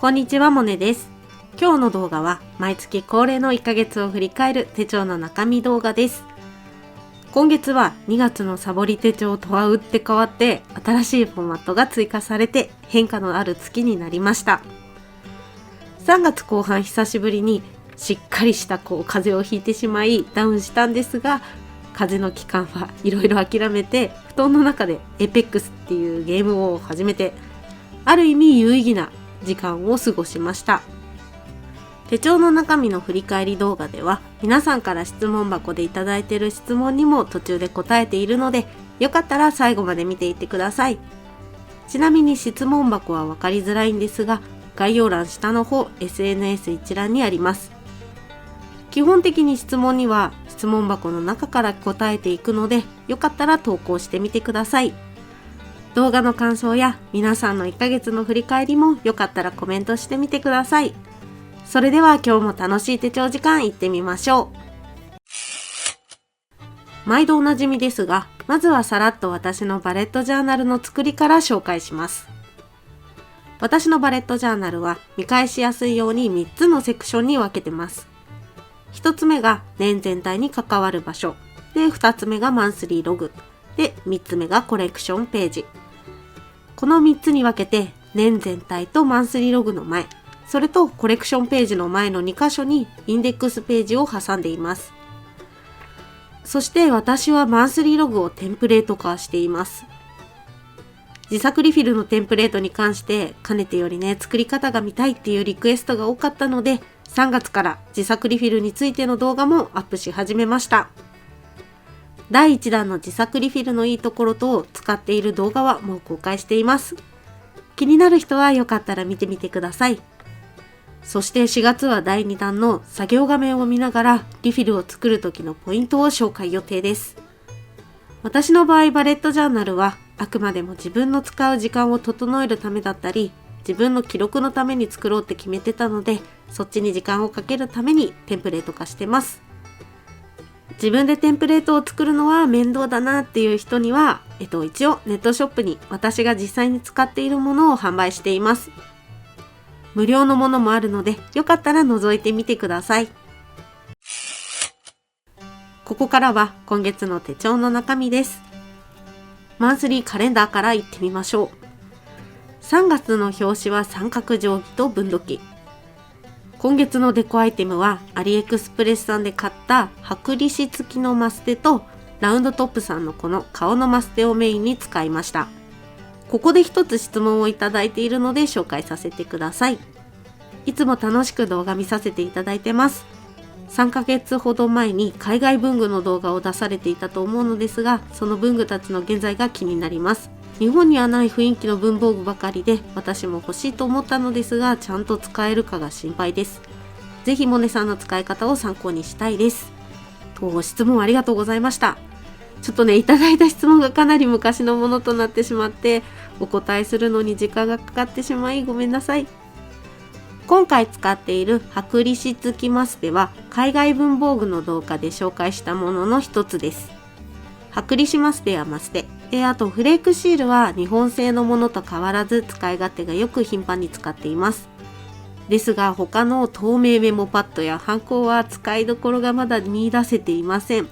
こんにちは、モネです。今日の動画は毎月恒例の1ヶ月を振り返る手帳の中身動画です。今月は2月のサボり手帳とは打って変わって新しいフォーマットが追加されて変化のある月になりました。3月後半久しぶりにしっかりした風邪をひいてしまいダウンしたんですが、風邪の期間はいろいろ諦めて布団の中でエペックスっていうゲームを始めて、ある意味有意義な時間を過ごしました。手帳の中身の振り返り動画では皆さんから質問箱でいただいている質問にも途中で答えているので、よかったら最後まで見ていってください。ちなみに質問箱は分かりづらいんですが、概要欄下の方 SNS 一覧にあります。基本的に質問には質問箱の中から答えていくので、よかったら投稿してみてください。動画の感想や皆さんの1ヶ月の振り返りもよかったらコメントしてみてください。それでは今日も楽しい手帳時間いってみましょう。毎度おなじみですが、まずはさらっと私のバレットジャーナルの作りから紹介します。私のバレットジャーナルは見返しやすいように3つのセクションに分けてます。1つ目が年全体に関わる場所で、2つ目がマンスリーログで、3つ目がコレクションページ。この3つに分けて年全体とマンスリーログの前、それとコレクションページの前の2箇所にインデックスページを挟んでいます。そして私はマンスリーログをテンプレート化しています。自作リフィルのテンプレートに関してかねてより作り方が見たいっていうリクエストが多かったので、3月から自作リフィルについての動画もアップし始めました。第1弾の自作リフィルのいいところと使っている動画はもう公開しています。気になる人はよかったら見てみてください。そして4月は第2弾の作業画面を見ながらリフィルを作る時のポイントを紹介予定です。私の場合バレットジャーナルはあくまでも自分の使う時間を整えるためだったり、自分の記録のために作ろうって決めてたので、そっちに時間をかけるためにテンプレート化してます。自分でテンプレートを作るのは面倒だなっていう人には、一応ネットショップに私が実際に使っているものを販売しています。無料のものもあるので、よかったら覗いてみてください。ここからは今月の手帳の中身です。マンスリーカレンダーからいってみましょう。3月の表紙は三角定規と分度器。今月のデコアイテムはアリエクスプレスさんで買った剥離紙付きのマステとラウンドトップさんのこの顔のマステをメインに使いました。ここで一つ質問をいただいているので紹介させてください。いつも楽しく動画見させていただいてます。3ヶ月ほど前に海外文具の動画を出されていたと思うのですが、その文具たちの現在が気になります。日本にはない雰囲気の文房具ばかりで、私も欲しいと思ったのですが、ちゃんと使えるかが心配です。ぜひモネさんの使い方を参考にしたいです。質問ありがとうございました。ちょっといただいた質問がかなり昔のものとなってしまって、お答えするのに時間がかかってしまいごめんなさい。今回使っている剥離紙付きマステは海外文房具の動画で紹介したものの一つです。剥離紙マステやマステ、あとフレークシールは日本製のものと変わらず使い勝手がよく頻繁に使っています。ですが他の透明メモパッドやハンコは使いどころがまだ見出せていません。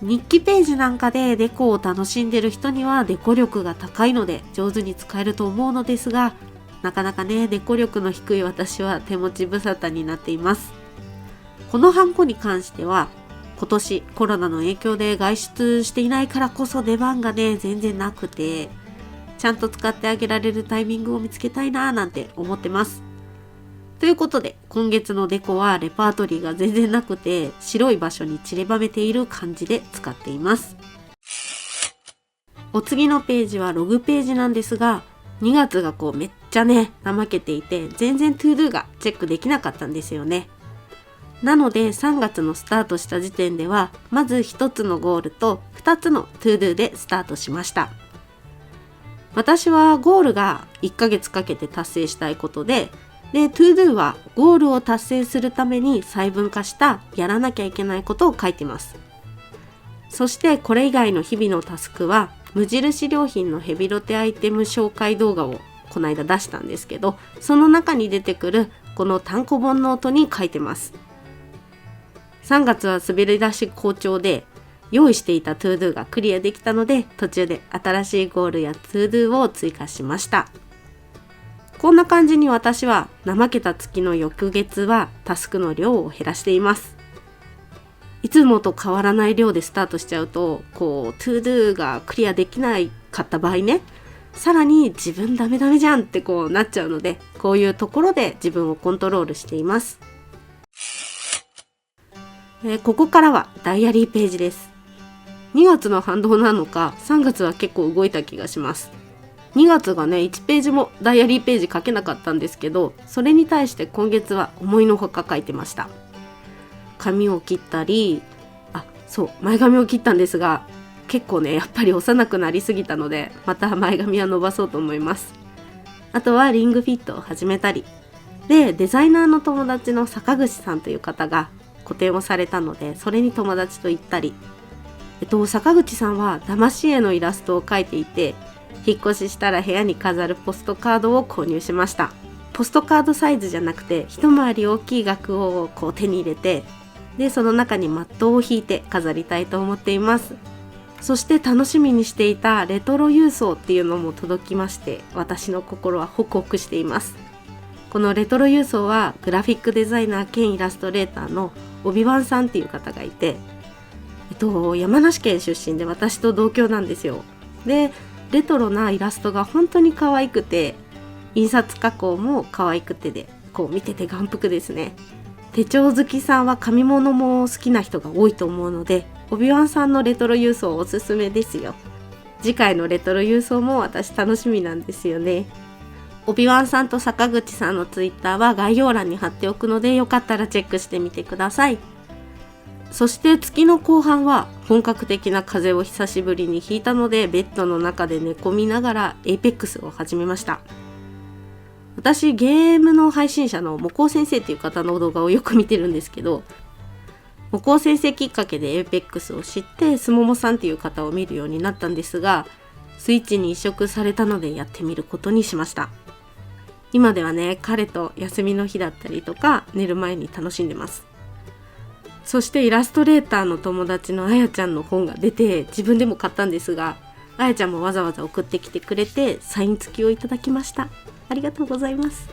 日記ページなんかでデコを楽しんでいる人にはデコ力が高いので上手に使えると思うのですが、なかなかデコ力の低い私は手持ち無沙汰になっています。このハンコに関しては今年コロナの影響で外出していないからこそ出番が全然なくて、ちゃんと使ってあげられるタイミングを見つけたいななんて思ってます。ということで今月のデコはレパートリーが全然なくて、白い場所に散りばめている感じで使っています。お次のページはログページなんですが、2月がめっちゃ怠けていて全然トゥードゥがチェックできなかったんですよね。なので3月のスタートした時点ではまず1つのゴールと2つのトゥードゥでスタートしました。私はゴールが1ヶ月かけて達成したいことで、トゥードゥはゴールを達成するために細分化したやらなきゃいけないことを書いてます。そしてこれ以外の日々のタスクは無印良品のヘビロテアイテム紹介動画をこの間出したんですけど、その中に出てくるこの単行本ノートに書いてます。3月は滑り出し好調で、用意していたトゥードゥがクリアできたので、途中で新しいゴールやトゥードゥを追加しました。こんな感じに私は怠けた月の翌月はタスクの量を減らしています。いつもと変わらない量でスタートしちゃうと、トゥードゥがクリアできないかった場合ね、さらに自分ダメダメじゃんってなっちゃうので、こういうところで自分をコントロールしています。ここからはダイアリーページです。2月の反動なのか、3月は結構動いた気がします。2月がね、1ページもダイアリーページ書けなかったんですけど、それに対して今月は思いのほか書いてました。髪を切ったり、前髪を切ったんですが、結構ね、やっぱり幼くなりすぎたので、また前髪は伸ばそうと思います。あとはリングフィットを始めたり、で、デザイナーの友達の坂口さんという方が個展をされたので、それに友達と行ったり、坂口さんは騙し絵のイラストを描いていて、引っ越ししたら部屋に飾るポストカードを購入しました。ポストカードサイズじゃなくて、一回り大きい額を手に入れて、でその中にマットを引いて飾りたいと思っています。そして楽しみにしていたレトロ郵送っていうのも届きまして、私の心はホクホクしています。このレトロ郵送はグラフィックデザイナー兼イラストレーターのオビワンさんっていう方がいて、山梨県出身で私と同郷なんですよ。でレトロなイラストが本当に可愛くて、印刷加工も可愛くてで、見てて眼福ですね。手帳好きさんは紙物も好きな人が多いと思うので、オビワンさんのレトロ郵送おすすめですよ。次回のレトロ郵送も私楽しみなんですよね。オビワンさんと坂口さんのツイッターは概要欄に貼っておくので、よかったらチェックしてみてください。そして月の後半は本格的な風邪を久しぶりにひいたので、ベッドの中で寝込みながらエイペックスを始めました。私ゲームの配信者のもこう先生っていう方の動画をよく見てるんですけど、もこう先生きっかけでエイペックスを知ってすももさんっていう方を見るようになったんですが、スイッチに移植されたのでやってみることにしました。今ではね、彼と休みの日だったりとか寝る前に楽しんでます。そしてイラストレーターの友達のあやちゃんの本が出て、自分でも買ったんですが、あやちゃんもわざわざ送ってきてくれてサイン付きをいただきました。ありがとうございます。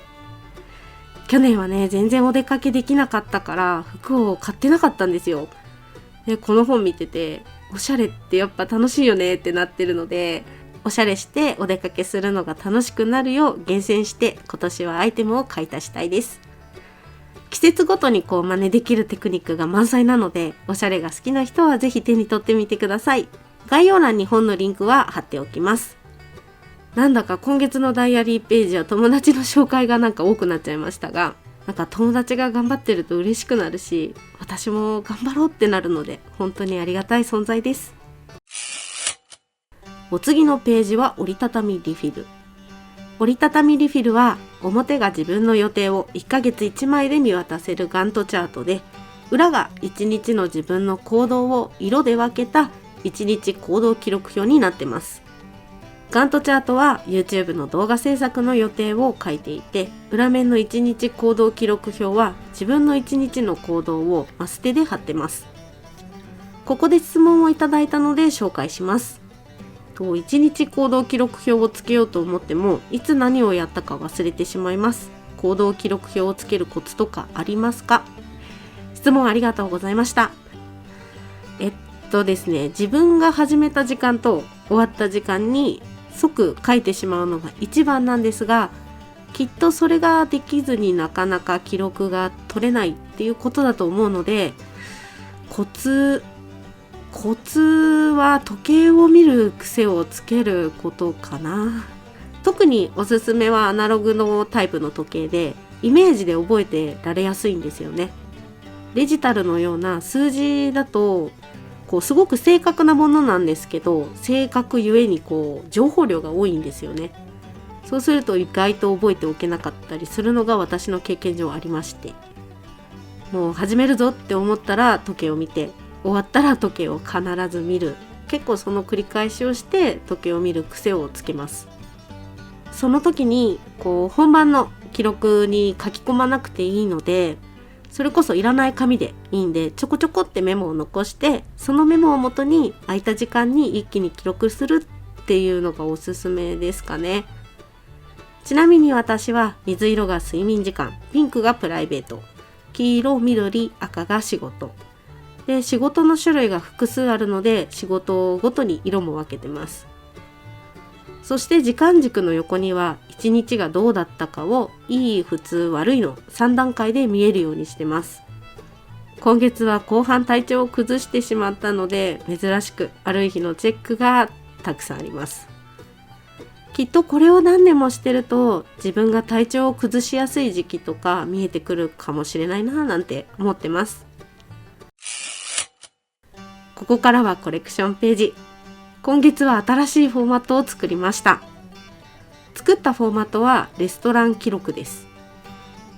去年はね、全然お出かけできなかったから服を買ってなかったんですよ。でこの本見てて、おしゃれってやっぱ楽しいよねってなってるので、おしゃれしてお出かけするのが楽しくなるよう厳選して今年はアイテムを買い足したいです。季節ごとに真似できるテクニックが満載なので、おしゃれが好きな人はぜひ手に取ってみてください。概要欄に本のリンクは貼っておきます。なんだか今月のダイアリーページは友達の紹介が多くなっちゃいましたが、友達が頑張ってると嬉しくなるし、私も頑張ろうってなるので、本当にありがたい存在です。お次のページは折りたたみリフィル。折りたたみリフィルは表が自分の予定を1ヶ月1枚で見渡せるガントチャートで、裏が1日の自分の行動を色で分けた1日行動記録表になってます。ガントチャートは YouTube の動画制作の予定を書いていて、裏面の1日行動記録表は自分の1日の行動をマステで貼ってます。ここで質問をいただいたので紹介します。1日行動記録表をつけようと思っても、いつ何をやったか忘れてしまいます。行動記録表をつけるコツとかありますか？質問ありがとうございました。ですね、自分が始めた時間と終わった時間に即書いてしまうのが一番なんですが、きっとそれができずになかなか記録が取れないっていうことだと思うので、コツは時計を見る癖をつけることかな。特におすすめはアナログのタイプの時計で、イメージで覚えてられやすいんですよね。デジタルのような数字だとすごく正確なものなんですけど、正確ゆえに情報量が多いんですよね。そうすると意外と覚えておけなかったりするのが私の経験上ありまして、もう始めるぞって思ったら時計を見て、終わったら時計を必ず見る。結構その繰り返しをして時計を見る癖をつけます。その時に本番の記録に書き込まなくていいので、それこそいらない紙でいいんで、ちょこちょこってメモを残して、そのメモをもとに空いた時間に一気に記録するっていうのがおすすめですかね。ちなみに私は水色が睡眠時間、ピンクがプライベート、黄色、緑、赤が仕事で、仕事の種類が複数あるので仕事ごとに色も分けてます。そして時間軸の横には1日がどうだったかをいい、普通、悪いの3段階で見えるようにしてます。今月は後半体調を崩してしまったので、珍しく悪い日のチェックがたくさんあります。きっとこれを何年もしてると自分が体調を崩しやすい時期とか見えてくるかもしれないななんて思ってます。ここからはコレクションページ。今月は新しいフォーマットを作りました。作ったフォーマットはレストラン記録です。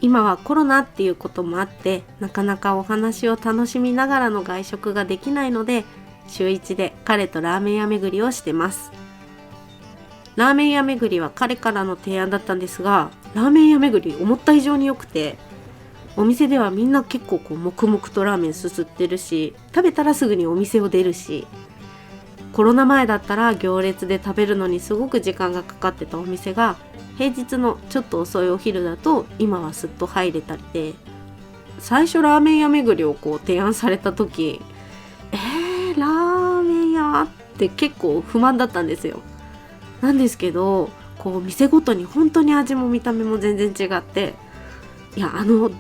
今はコロナっていうこともあって、なかなかお話を楽しみながらの外食ができないので、週1で彼とラーメン屋巡りをしてます。ラーメン屋巡りは彼からの提案だったんですが、ラーメン屋巡り思った以上に良くて、お店ではみんな結構黙々とラーメンすすってるし、食べたらすぐにお店を出るし、コロナ前だったら行列で食べるのにすごく時間がかかってたお店が、平日のちょっと遅いお昼だと今はすっと入れたりで、最初ラーメン屋巡りを提案された時、ラーメン屋って結構不満だったんですよ。なんですけど、店ごとに本当に味も見た目も全然違って、いや、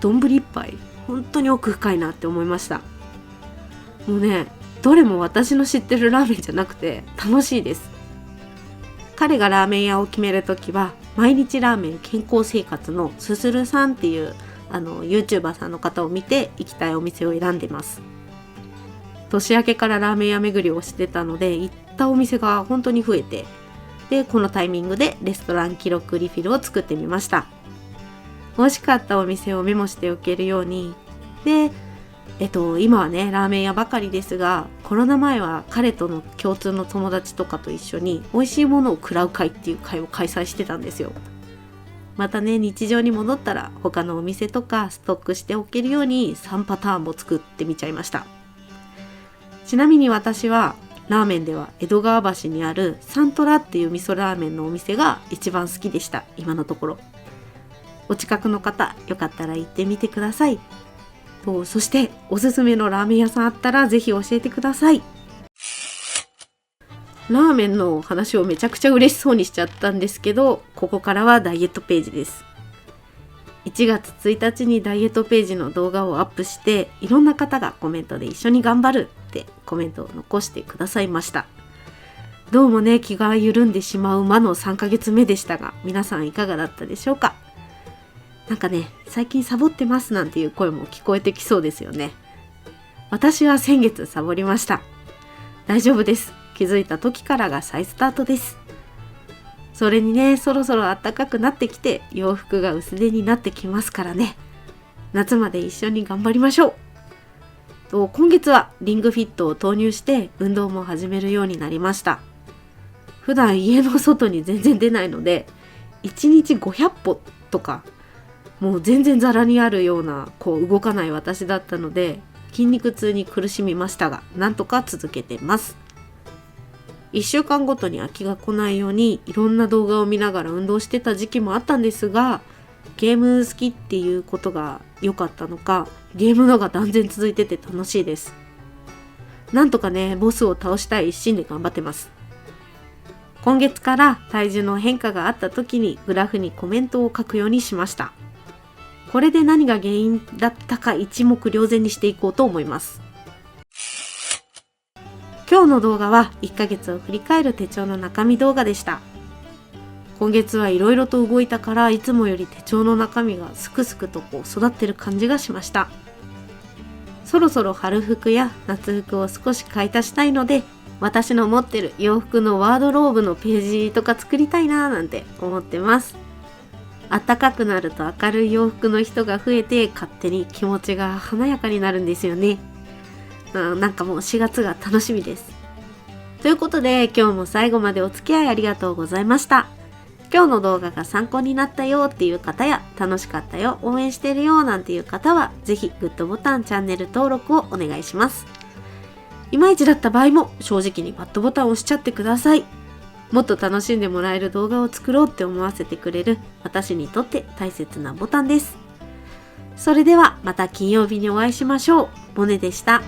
丼一杯本当に奥深いなって思いました。もうね、どれも私の知ってるラーメンじゃなくて楽しいです。彼がラーメン屋を決めるときは、毎日ラーメン健康生活のすするさんっていうYouTuber さんの方を見て行きたいお店を選んでます。年明けからラーメン屋巡りをしてたので、行ったお店が本当に増えて、でこのタイミングでレストラン記録リフィルを作ってみました。美味しかったお店をメモしておけるように。で今はねラーメン屋ばかりですが、コロナ前は彼との共通の友達とかと一緒に美味しいものを食らう会っていう会を開催してたんですよ。またね、日常に戻ったら他のお店とかストックしておけるように3パターンも作ってみちゃいました。ちなみに私はラーメンでは江戸川橋にあるサントラっていう味噌ラーメンのお店が一番好きでした。今のところ。お近くの方よかったら行ってみてください。そしておすすめのラーメン屋さんあったらぜひ教えてください。ラーメンの話をめちゃくちゃ嬉しそうにしちゃったんですけど、ここからはダイエットページです。1月1日にダイエットページの動画をアップして、いろんな方がコメントで一緒に頑張るってコメントを残してくださいました。どうもね、気が緩んでしまう魔の3ヶ月目でしたが、皆さんいかがだったでしょうか。なんかね、最近サボってますなんていう声も聞こえてきそうですよね。私は先月サボりました。大丈夫です。気づいた時からが再スタートです。それにね、そろそろ暖かくなってきて洋服が薄手になってきますからね。夏まで一緒に頑張りましょう。今月はリングフィットを投入して運動も始めるようになりました。普段家の外に全然出ないので、1日500歩とか、もう全然ザラにあるような動かない私だったので、筋肉痛に苦しみましたが、なんとか続けてます。1週間ごとに飽きが来ないようにいろんな動画を見ながら運動してた時期もあったんですが、ゲーム好きっていうことが良かったのか、ゲームのが断然続いてて楽しいです。なんとかね、ボスを倒したい一心で頑張ってます。今月から体重の変化があった時にグラフにコメントを書くようにしました。これで何が原因だったか一目瞭然にしていこうと思います。今日の動画は1ヶ月を振り返る手帳の中身動画でした。今月はいろいろと動いたから、いつもより手帳の中身がすくすくと育ってる感じがしました。そろそろ春服や夏服を少し買い足したいので、私の持ってる洋服のワードローブのページとか作りたいなーなんて思ってます。暖かくなると明るい洋服の人が増えて、勝手に気持ちが華やかになるんですよね。なんかもう4月が楽しみです。ということで、今日も最後までお付き合いありがとうございました。今日の動画が参考になったよっていう方や、楽しかったよ、応援してるよなんていう方は、ぜひグッドボタン、チャンネル登録をお願いします。いまいちだった場合も正直にバッドボタンを押しちゃってください。もっと楽しんでもらえる動画を作ろうって思わせてくれる私にとって大切なボタンです。それではまた金曜日にお会いしましょう。モネでした。